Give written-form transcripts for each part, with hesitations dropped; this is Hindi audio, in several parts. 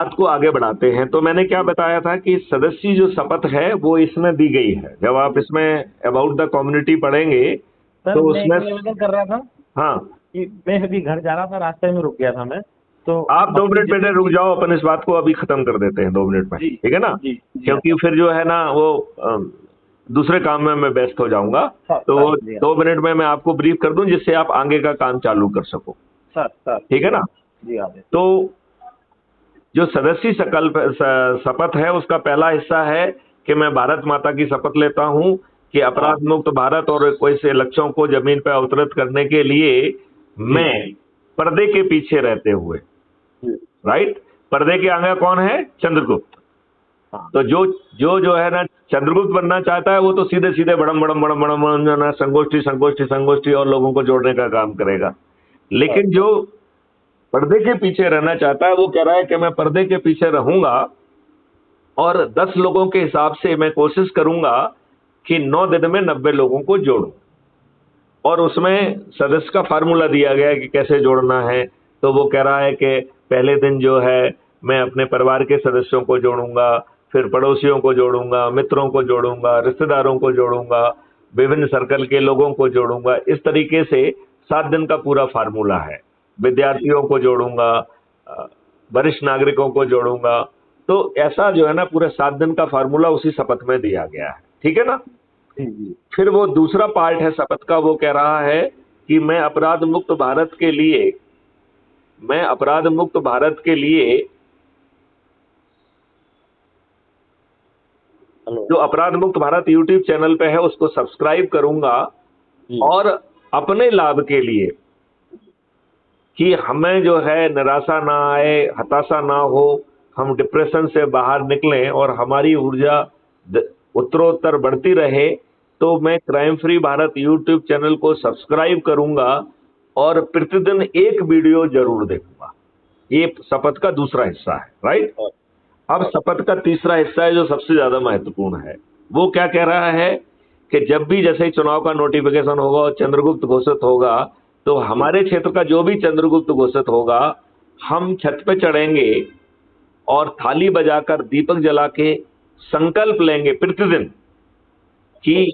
बात को आगे बढ़ाते हैं। तो मैंने क्या बताया था कि सदस्य जो शपथ है वो इसमें दी गई है। जब आप इसमें अबाउट द कम्युनिटी पढ़ेंगे सर तो मैं एक उसमें। निवेदन कर रहा था हाँ, कि मैं अभी घर जा रहा था, रास्ते में रुक गया था मैं, तो आप दो अपनी मिनट पहले जितनी रुक भी। जाओ, अपन इस बात को अभी खत्म कर देते हैं 2 मिनट में, जी ठीक है ना? जी जी हाँ क्योंकि सर। फिर जो है ना वो दूसरे काम में मैं व्यस्त हो जाऊंगा। सर तो सर वो जी हाँ। 2 मिनट में मैं आपको ब्रीफ कर दूं जिससे आप आगे का काम चालू कर सको, सर सर ठीक है जी ना? हाँ। जी हाँ जी। तो जो सदस्य संकल्प शपथ है उसका पहला हिस्सा है कि मैं भारत माता की शपथ लेता हूं कि हाँ अपराध मुक्त भारत और कोई से लक्ष्यों को जमीन पर अवतरित करने के लिए जी मैं पर्दे के पीछे रहते हुए, जी राइट, पर्दे के आगे कौन है? चंद्रगुप्त। हाँ तो जो है ना चंद्रगुप्त बनना चाहता है वो तो सीधे सीधे बड़म बड़म बड़म बड़म बड़म जो है ना संगोष्ठी संगोष्ठी संगोष्ठी और लोगों को जोड़ने का काम करेगा। सर लेकिन जो पर्दे के पीछे रहना चाहता है वो कह रहा है कि मैं पर्दे के पीछे रहूंगा और 10 लोगों के हिसाब से मैं कोशिश करूंगा कि 9 दिन में 90 लोगों को जोड़ूं। और उसमें सदस्य का फार्मूला दिया गया है कि कैसे जोड़ना है। तो वो कह रहा है कि पहले दिन जो है मैं अपने परिवार के सदस्यों को जोड़ूंगा, फिर पड़ोसियों को जोड़ूंगा, मित्रों को जोड़ूंगा, रिश्तेदारों को जोड़ूंगा, विभिन्न सर्कल के लोगों को जोड़ूंगा। इस तरीके से 7 दिन का पूरा फार्मूला है। जी विद्यार्थियों को जोड़ूंगा, वरिष्ठ नागरिकों को जोड़ूंगा। तो ऐसा जो है ना पूरे 7 दिन का फार्मूला उसी शपथ में दिया गया है, ठीक है ना? जी जी फिर वो दूसरा पार्ट है शपथ का, वो कह रहा है कि मैं अपराध मुक्त भारत के लिए हेलो। जो अपराध मुक्त भारत यूट्यूब चैनल पे है उसको सब्सक्राइब करूंगा। जी और अपने लाभ के लिए कि हमें जो है निराशा ना आए, हताशा ना हो, हम डिप्रेशन से बाहर निकलें और हमारी ऊर्जा उत्तरोत्तर बढ़ती रहे, तो मैं crime free Bharat YouTube channel को सब्सक्राइब करूंगा और प्रतिदिन एक वीडियो जरूर देखूंगा। ये शपथ का दूसरा हिस्सा है, राइट? सर अब सर शपथ का तीसरा हिस्सा है जो सबसे ज्यादा महत्वपूर्ण है। वो क्या कह रहा है कि जब भी जैसे ही चुनाव का नोटिफिकेशन होगा और चंद्रगुप्त घोषित होगा, तो जी हमारे क्षेत्र का जो भी चंद्रगुप्त घोषित होगा, हम छत पे चढ़ेंगे और थाली बजाकर दीपक जला के संकल्प लेंगे प्रतिदिन कि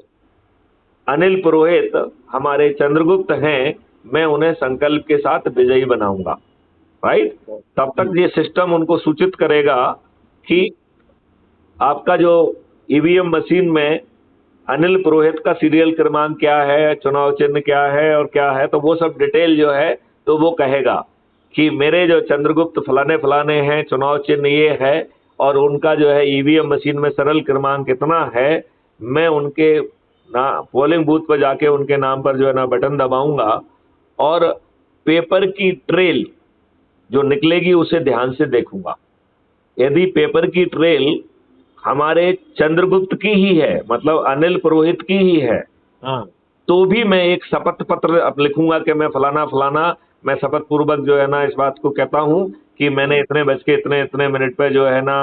अनिल पुरोहित हमारे चंद्रगुप्त हैं, मैं उन्हें संकल्प के साथ विजयी बनाऊंगा, राइट? सर तब जी तक ये सिस्टम उनको सूचित करेगा कि आपका जो ईवीएम मशीन में अनिल पुरोहित का सीरियल क्रमांक क्या है, चुनाव चिन्ह क्या है और क्या है, तो वो सब डिटेल जो है तो वो कहेगा कि मेरे जो चंद्रगुप्त फलाने फलाने हैं, चुनाव चिन्ह ये है और उनका जो है ईवीएम मशीन में सरल क्रमांक कितना है। मैं उनके ना पोलिंग बूथ पर जाके उनके नाम पर जो है ना बटन दबाऊंगा और पेपर की ट्रेल जो निकलेगी उसे ध्यान से देखूंगा। यदि पेपर की ट्रेल हमारे चंद्रगुप्त की ही है, मतलब अनिल पुरोहित की ही है, हाँ तो भी मैं एक शपथ पत्र अब लिखूंगा कि मैं फलाना फलाना, मैं शपथ पूर्वक जो है ना इस बात को कहता हूं कि मैंने इतने बज के इतने इतने मिनट पे जो है ना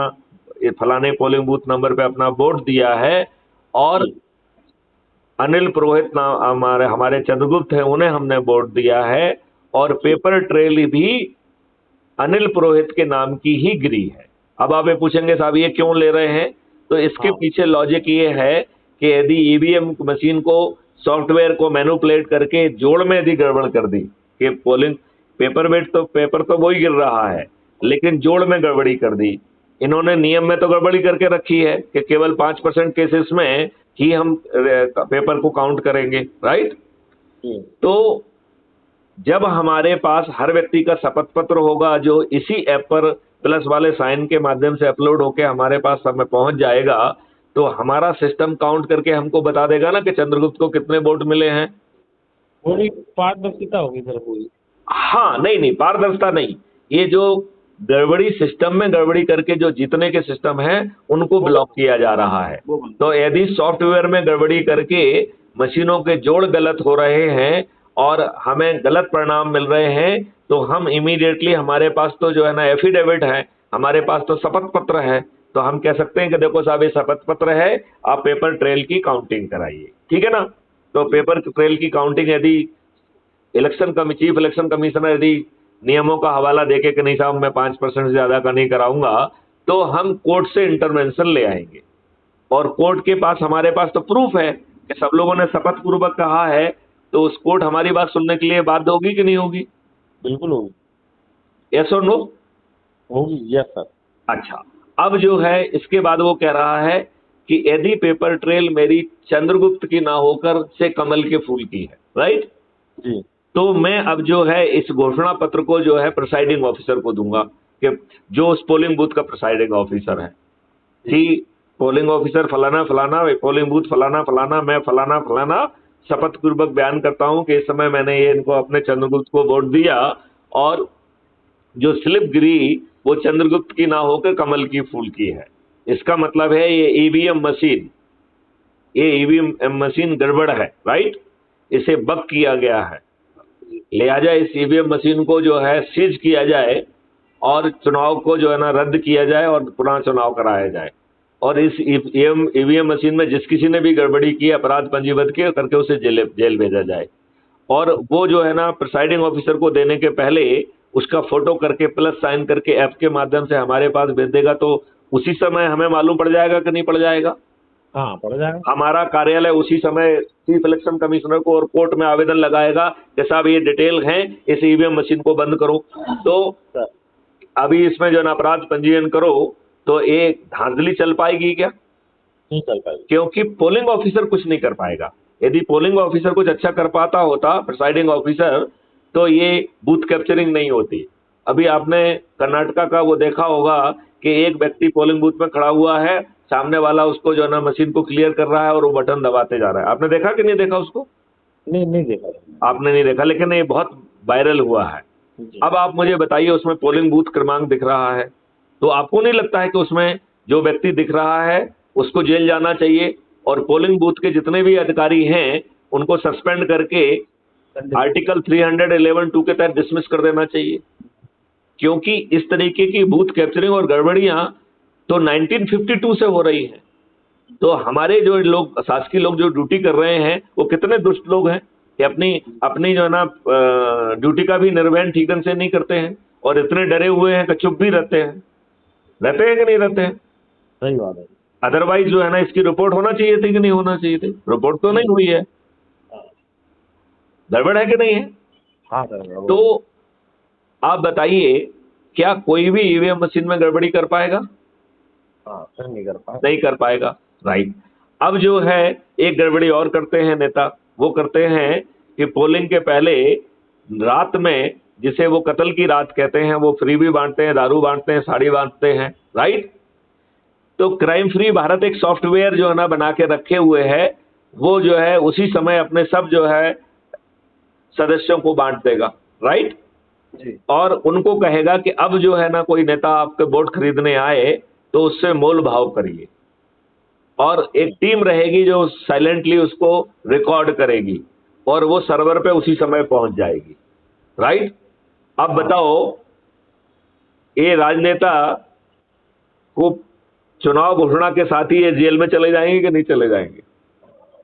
ये फलाने पोलिंग बूथ नंबर पे अपना वोट दिया है। और जी अनिल पुरोहित नाम हमारे हमारे चंद्रगुप्त है, उन्हें हमने वोट दिया है। और जी पेपर ट्रेल भी अनिल पुरोहित के नाम की ही गिरी है। अब आप ये पूछेंगे साहब ये क्यों ले रहे हैं? तो इसके हाँ पीछे लॉजिक ये है कि यदि ईवीएम मशीन को सॉफ्टवेयर को मैनिपुलेट करके जोड़ में यदि गड़बड़ कर दी कि पोलिंग पेपर तो वही गिर रहा है, लेकिन जोड़ में गड़बड़ी कर दी। इन्होंने नियम में तो गड़बड़ी करके रखी है कि केवल 5% केसेस में ही हम पेपर को काउंट करेंगे, राइट? जी तो जब हमारे पास हर व्यक्ति का शपथ पत्र होगा जो इसी ऐप पर प्लस वाले साइन के माध्यम से अपलोड होकर हमारे पास समय पहुंच जाएगा, तो हमारा सिस्टम काउंट करके हमको बता देगा ना कि चंद्रगुप्त को कितने वोट मिले हैं। पूरी पारदर्शिता होगी सर पूरी। हाँ, नहीं नहीं, पारदर्शिता नहीं। ये जो गड़बड़ी सिस्टम में गड़बड़ी करके जो जीतने के सिस्टम है उनको वो ब्लॉक किया जा रहा है। वो बंद। तो यदि सॉफ्टवेयर में गड़बड़ी करके मशीनों के जोड़ गलत हो रहे हैं और हमें गलत परिणाम मिल रहे हैं, तो हम इमीडिएटली, हमारे पास तो जो है ना एफिडेविट है, हमारे पास तो शपथ पत्र है, तो हम कह सकते हैं कि देखो साहब ये शपथ पत्र है, आप पेपर ट्रेल की काउंटिंग कराइए, ठीक है ना? तो पेपर ट्रेल की काउंटिंग यदि चीफ इलेक्शन कमिश्नर यदि नियमों का हवाला देके कि नहीं साहब मैं 5% से ज्यादा का नहीं कराऊंगा, तो हम कोर्ट से इंटरवेंशन ले आएंगे। और कोर्ट के पास, हमारे पास तो प्रूफ है कि सब लोगों ने शपथ पूर्वक कहा है, तो उस कोर्ट हमारी बात सुनने के लिए बाध्य होगी कि नहीं होगी? बिल्कुल होगी। यस और नो? होगी, यस सर। अच्छा, अब जो है इसके बाद वो कह रहा है कि यदि पेपर ट्रेल मेरी चंद्रगुप्त की ना होकर से कमल के फूल की है, राइट? जी। तो मैं अब जो है इस घोषणा पत्र को जो है प्रिसाइडिंग ऑफिसर को दूंगा, कि जो उस पोलिंग बूथ का प्रिसाइडिंग ऑफिसर है, कि पोलिंग ऑफिसर फलाना फलाना, पोलिंग बूथ फलाना फलाना, मैं फलाना फलाना शपथ पूर्वक बयान करता हूं कि इस समय मैंने ये इनको अपने चंद्रगुप्त को वोट दिया, और जो स्लिप गिरी वो चंद्रगुप्त की ना होकर कमल की फूल की है। इसका मतलब है ये ईवीएम मशीन गड़बड़ है, राइट? इसे बग किया गया है, लिहाजा इस ईवीएम मशीन को जो है सीज किया जाए और चुनाव को जो है ना रद्द किया जाए और पुनः चुनाव कराया जाए। और इस ईवीएम मशीन में जिस किसी ने भी गड़बड़ी की, अपराध पंजीबद्ध किया करके उसे जेल भेजा जाए। और वो जो है ना प्रिसाइडिंग ऑफिसर को देने के पहले उसका फोटो करके प्लस साइन करके ऐप के माध्यम से हमारे पास भेज देगा, तो उसी समय हमें मालूम पड़ जाएगा कि नहीं पड़ जाएगा? हाँ, पड़ जाएगा। हमारा कार्यालय उसी समय चीफ इलेक्शन कमिश्नर को और कोर्ट में आवेदन लगाएगा कि साहब ये डिटेल है, इस ईवीएम मशीन को बंद करो। तो अभी इसमें जो है ना अपराध पंजीयन करो, तो एक धांधली चल पाएगी क्या? नहीं चल पाएगी, क्योंकि पोलिंग ऑफिसर कुछ नहीं कर पाएगा। यदि पोलिंग ऑफिसर कुछ अच्छा कर पाता होता, प्रिसाइडिंग ऑफिसर, तो ये बूथ कैप्चरिंग नहीं होती। अभी आपने कर्नाटका का वो देखा होगा कि एक व्यक्ति पोलिंग बूथ में खड़ा हुआ है, सामने वाला उसको जो है ना मशीन को क्लियर कर रहा है और वो बटन दबाते जा रहा है। आपने देखा कि नहीं देखा उसको? नहीं देखा। आपने नहीं देखा, लेकिन ये बहुत वायरल हुआ है। अब आप मुझे बताइए, उसमें पोलिंग बूथ क्रमांक दिख रहा है, तो आपको नहीं लगता है कि उसमें जो व्यक्ति दिख रहा है उसको जेल जाना चाहिए, और पोलिंग बूथ के जितने भी अधिकारी हैं उनको सस्पेंड करके आर्टिकल 311(2) के तहत डिसमिस कर देना चाहिए? क्योंकि इस तरीके की बूथ कैप्चरिंग और गड़बड़ियां तो 1952 से हो रही हैं। तो हमारे जो लोग, शासकीय लोग जो ड्यूटी कर रहे हैं, वो कितने दुष्ट लोग हैं कि अपनी अपनी जो है ना ड्यूटी का भी निर्वहन ठीक ढंग से नहीं करते हैं, और इतने डरे हुए हैं कि चुप भी रहते हैं कि नहीं रहते हैं? सही बात है। अदरवाइज जो है ना इसकी रिपोर्ट होना चाहिए थी कि नहीं होना चाहिए थी? रिपोर्ट तो नहीं हुई है, गड़बड़ है कि नहीं है? हाँ सर। तो आप बताइए, क्या कोई भी ईवीएम मशीन में गड़बड़ी कर पाएगा? हाँ सर, नहीं कर पाएगा, राइट? अब जो है एक गड़बड़ी और करते हैं नेता, वो करते हैं कि पोलिंग के पहले रात में, जिसे वो कत्ल की रात कहते हैं, वो फ्री भी बांटते हैं, दारू बांटते हैं, साड़ी बांटते हैं, राइट? तो क्राइम फ्री भारत एक सॉफ्टवेयर जो है ना बना के रखे हुए है, वो जो है उसी समय अपने सब जो है सदस्यों को बांट देगा, राइट? जी। और उनको कहेगा कि अब जो है ना कोई नेता आपके वोट खरीदने आए तो उससे मोल भाव करिए, और एक टीम रहेगी जो साइलेंटली उसको रिकॉर्ड करेगी और वो सर्वर पे उसी समय पहुंच जाएगी, राइट? अब बताओ, ये राजनेता को चुनाव घोषणा के साथ ही ये जेल में चले जाएंगे कि नहीं चले जाएंगे?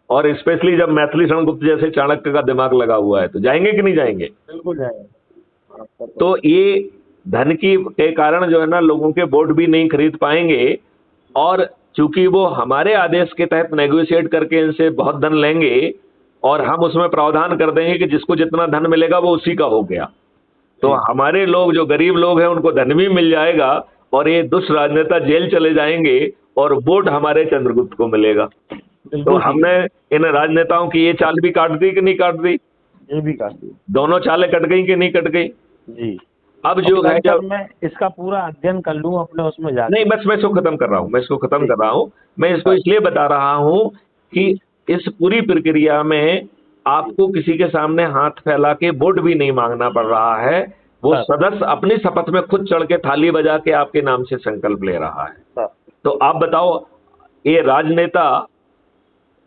और स्पेशली जब मैथिली शरण गुप्त जैसे चाणक्य का दिमाग लगा हुआ है, तो जाएंगे कि नहीं जाएंगे? बिल्कुल जाएंगे। तो ये धन की के कारण जो है ना लोगों के वोट भी नहीं खरीद पाएंगे, और चूंकि वो हमारे आदेश के तहत नेगोशिएट करके इनसे बहुत धन लेंगे, और हम उसमें प्रावधान कर देंगे कि जिसको जितना धन मिलेगा वो उसी का हो गया, तो हमारे लोग जो गरीब लोग हैं उनको धन भी मिल जाएगा, और ये दुष्ट राजनेता जेल चले जाएंगे और वोट हमारे चंद्रगुप्त को मिलेगा। तो हमने इन राजनेताओं की ये चाल भी काट दी कि नहीं काट दी? ये भी काट दी। दोनों चालें कट गई कि नहीं कट गई? जी। अब जो है, जब मैं इसका पूरा अध्ययन कर लूं अपने उसमें जाके। नहीं, बस मैं इसको खत्म कर रहा हूँ, मैं इसको इसलिए बता रहा हूँ कि इस पूरी प्रक्रिया में आपको किसी के सामने हाथ फैला के वोट भी नहीं मांगना पड़ रहा है। वो सदस्य अपनी शपथ में खुद चढ़ के थाली बजा के आपके नाम से संकल्प ले रहा है। तो आप बताओ, ये राजनेता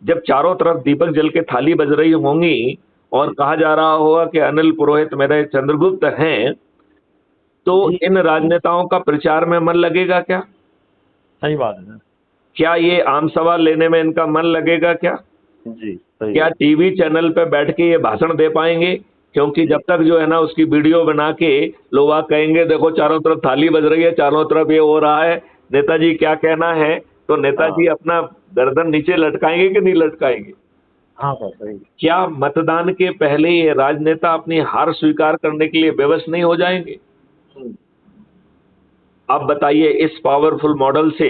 जब चारों तरफ दीपक जल के थाली बज रही होंगी और कहा जा रहा होगा कि अनिल पुरोहित मेरे चंद्रगुप्त हैं, तो इन राजनेताओं का प्रचार में मन लगेगा क्या? सही बात है। क्या ये आम सवाल लेने में इनका मन लगेगा क्या? जी, सही। क्या टीवी चैनल पे बैठ के ये भाषण दे पाएंगे क्योंकि जब तक जो है ना उसकी वीडियो बना के लोग आ कहेंगे देखो चारों तरफ थाली बज रही है, चारों तरफ ये हो रहा है, नेताजी क्या कहना है, तो नेताजी अपना गर्दन नीचे लटकाएंगे कि नहीं लटकाएंगे? हाँ सर सही। क्या मतदान के पहले ये राजनेता अपनी हार स्वीकार करने के लिए विवश नहीं हो जाएंगे? अब बताइए, इस पावरफुल मॉडल से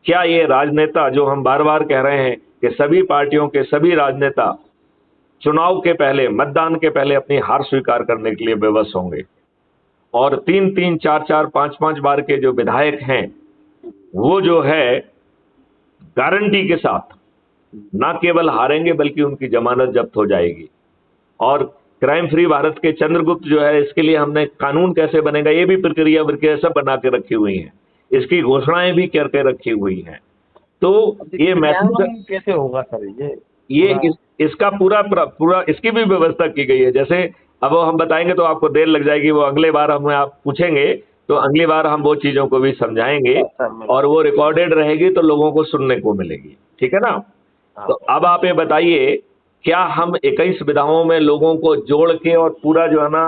क्या ये राजनेता, जो हम बार बार कह रहे हैं कि सभी पार्टियों के सभी राजनेता चुनाव के पहले, मतदान के पहले अपनी हार स्वीकार करने के लिए विवश होंगे? और 3-3, 4-4, 5-5 बार के जो विधायक हैं, वो जो है गारंटी के साथ ना केवल हारेंगे बल्कि उनकी जमानत जब्त हो जाएगी। और क्राइम फ्री भारत के चंद्रगुप्त जो है, इसके लिए हमने कानून कैसे बनेगा ये भी प्रक्रिया सब बना के रखी हुई हैं, इसकी घोषणाएं भी करके रखी हुई हैं। तो ये मैसेज कैसे होगा सर? इसका पूरा इसकी भी व्यवस्था की गई है। जैसे अब हम बताएंगे तो आपको देर लग जाएगी, वो अगले बार हमें आप पूछेंगे तो अगली बार हम वो चीजों को भी समझाएंगे और वो रिकॉर्डेड रहेगी तो लोगों को सुनने को मिलेगी, ठीक है ना? तो अब आप ये बताइए, क्या हम 21 विधाओं में लोगों को जोड़ के और पूरा जो है ना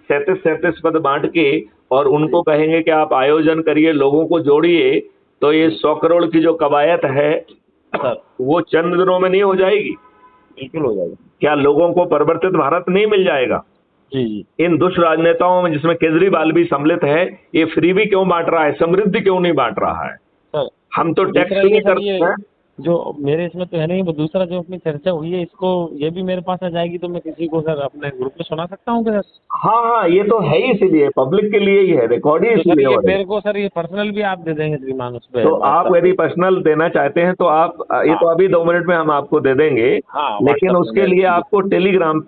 37 पद बांट के और उनको कहेंगे कि आप आयोजन करिए, लोगों को जोड़िए, तो ये 100 करोड़ की जो कवायद है वो चंद दिनों में नहीं हो जाएगी? बिल्कुल हो जाएगा। क्या लोगों को परिवर्तित भारत नहीं मिल जाएगा? जी। इन दुष्ट राजनेताओं में, जिसमें केजरीवाल भी सम्मिलित है, ये फ्री भी क्यों बांट रहा है, समृद्धि क्यों नहीं बांट रहा है? सर हम तो टैक्स नहीं करते हैं। जो मेरे इसमें तो है नहीं, वो दूसरा जो अपनी चर्चा हुई है, इसको ये भी मेरे पास आ जाएगी तो मैं किसी को सर अपने ग्रुप में सुना सकता हूँ क्या सर? हाँ, ये तो है ही, इसीलिए पब्लिक के लिए ही है, रिकॉर्ड ही इसलिए हो रहा है। मेरे को सर ये पर्सनल भी आप दे देंगे श्रीमान उस पे? तो आप यदि पर्सनल देना चाहते हैं तो आप ये तो अभी 2 मिनट में हम आपको दे देंगे, लेकिन उसके लिए आपको टेलीग्राम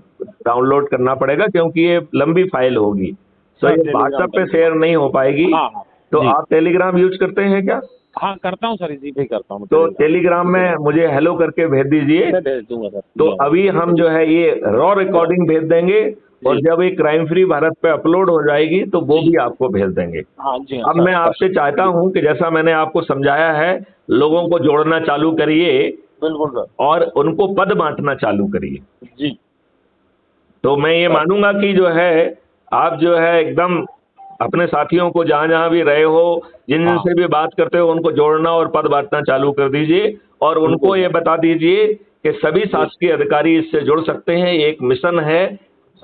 डाउनलोड करना पड़ेगा, क्योंकि ये लंबी फाइल होगी, तो ये व्हाट्सएप पे शेयर नहीं हो पाएगी। तो आप टेलीग्राम यूज करते हैं क्या? हाँ करता हूँ सर, इसी पे करता हूँ। तो टेलीग्राम में मुझे हेलो करके भेज दीजिए, भेज दूंगा सर। तो अभी हम जो है ये रॉ रिकॉर्डिंग भेज देंगे और जब ये क्राइम फ्री भारत पे अपलोड हो जाएगी तो वो भी आपको भेज देंगे। अब मैं आपसे चाहता हूं कि जैसा मैंने आपको समझाया है, लोगों को जोड़ना चालू करिए। बिल्कुल सर। और उनको पद बांटना चालू करिए जी। तो मैं ये मानूंगा कि जो है आप जो है एकदम अपने साथियों को जहां जहां भी रहे हो, जिन से भी बात करते हो, उनको जोड़ना और पद बांटना चालू कर दीजिए और उनको ये बता दीजिए कि सभी शासकीय अधिकारी इससे जुड़ सकते हैं। ये एक मिशन है,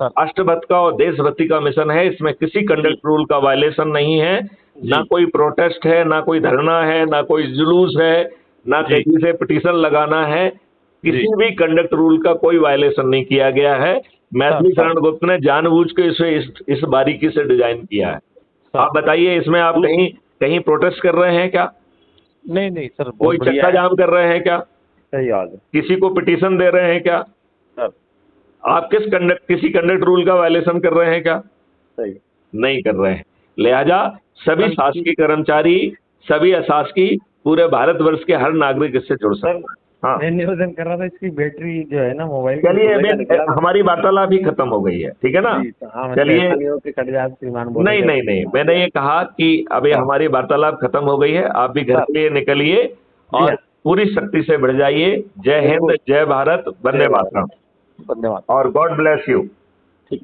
राष्ट्रभक्ति का और देशभक्ति का मिशन है, इसमें किसी कंडक्ट रूल का वायलेशन नहीं है, ना कोई प्रोटेस्ट है, ना कोई धरना है, ना कोई जुलूस है, ना किसी से पिटीशन लगाना है, किसी भी कंडक्ट रूल का कोई वायलेशन नहीं किया गया है। मैथिली शरण गुप्त ने जानबूझ के इसे इस बारीकी से डिजाइन किया है। आप बताइए, इसमें आप कहीं प्रोटेस्ट कर रहे हैं क्या? नहीं सर। कोई चक्का जाम कर रहे हैं क्या? सही बात है। किसी को पिटीशन दे रहे हैं क्या? सर आप किसी कंडक्ट रूल का वायलेशन कर रहे हैं क्या? सही नहीं कर रहे हैं। लिहाजा सभी शासकीय कर्मचारी, सभी अशासकीय, पूरे भारतवर्ष के हर नागरिक इससे जुड़ सकते हैं। हाँ, मैं निवेदन कर रहा था, इसकी बैटरी जो है ना मोबाइल, चलिए हमारी वार्तालाप ही खत्म हो गई है, ठीक है ना? चलिए, नहीं, मैंने ये कहा कि अभी हमारी वार्तालाप खत्म हो गई है, आप भी घर के लिए निकलिए और पूरी शक्ति से बढ़ जाइए। जय हिंद, जय भारत, वंदे मातरम, धन्यवाद और गॉड ब्लेस यू। ठीक,